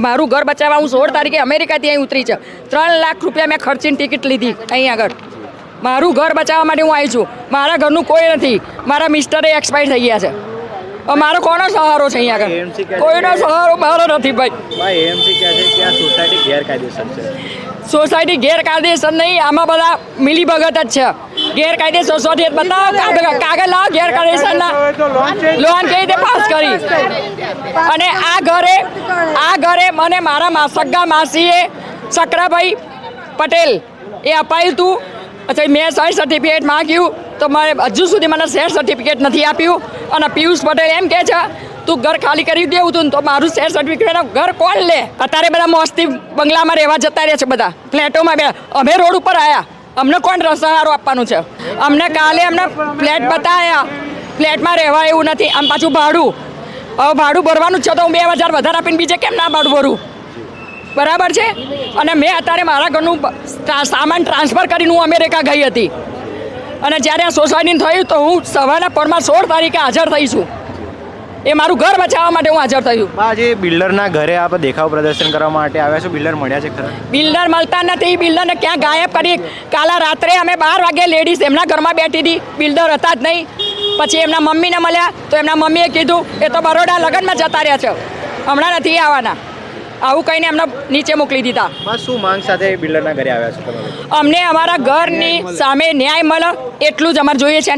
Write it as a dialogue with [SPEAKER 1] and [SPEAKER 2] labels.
[SPEAKER 1] મારું ઘર બચાવવા હું 16 તારીખે અમેરિકાથી અહીં ઉતરી છે. 3 લાખ રૂપિયા મેં ખર્ચીને ટિકિટ લીધી અહીં આગળ. મારું ઘર બચાવવા માટે હું આવી છું. મારા ઘરનું કોઈ નથી. મારા મિસ્ટરે એક્સપાયર થઈ ગયા છે. મારો કોનો સહારો છે અહીંયા આગળ? કોઈનો સહારો મારો નથી ભાઈ.
[SPEAKER 2] એએમસી કહે છે કે આ સોસાયટી ગેરકાયદેસર છે.
[SPEAKER 1] સોસાયટી ગેરકાયદેસર નહીં, આમાં બધા મિલીભગત જ છે. ગેરકાયદેસર સોસાયટી બતાવો, કાગળ લાવો ગેરકાયદેસરના. લોન કઈ રીતે પાસ કરી? અને આ ઘરે મને મારા સગા માસીએ સકરાભાઈ પટેલ એ અપાયું હતું. પછી મેં શેર સર્ટિફિકેટ માંગ્યું તો મારે હજુ સુધી મને શેર સર્ટિફિકેટ નથી આપ્યું. અને પિયુષ પટેલ એમ કહે છે તું ઘર ખાલી કરી દેવું હતું તો મારું શેર સર્ટિફિકેટ ઘર કોણ લે? અત્યારે બધા મોસ્તી બંગલામાં રહેવા જતા રહે છે, બધા ફ્લેટોમાં બે. અમે રોડ ઉપર આવ્યા, અમને કોણ સહારો આપવાનું છે? અમને કાલે અમને ફ્લેટ બતાવ્યા, ફ્લેટમાં રહેવા એવું નથી. આમ પાછું ભાડું, હવે ભાડું ભરવાનું જ છે તો હું 2000 વધારે આપીને બીજે કેમ ના ભાડું ભરું? બરાબર છે. અને મેં અત્યારે મારા ઘરનું સામાન ટ્રાન્સફર કરીને હું અમેરિકા ગઈ હતી. અને જ્યારે આ સોસાયટીનું થયું તો હું સવારના પરમાં 16 તારીખે હાજર થઈ છું. એ મારું ઘર બચાવવા માટે હું હાજર થયું.
[SPEAKER 2] આજે બિલ્ડરના ઘરે આપણે દેખાવ પ્રદર્શન કરવા માટે આવ્યા છો. બિલ્ડર મળ્યા છે ખરા?
[SPEAKER 1] બિલ્ડર મળતા નથી. બિલ્ડરને ક્યાં ગાયબ કરી? કાલા રાત્રે અમે 12 વાગે લેડીઝ એમના ઘરમાં બેઠી હતી, બિલ્ડર હતા જ નહીં. પછી એમના મમ્મીને મળ્યા તો એમના મમ્મીએ કીધું એ તો બરોડા લગ્નમાં જતા રહ્યા છે, હમણાં નથી આવવાના. આવું કહીને એમને નીચે મોકલી દીધા.
[SPEAKER 2] શું માંગ સાથે બિલ્ડરના ઘરે આવ્યા છો તમે?
[SPEAKER 1] અમને અમારા ઘરની સામે ન્યાય મળે એટલું જ અમારે જોઈએ છે.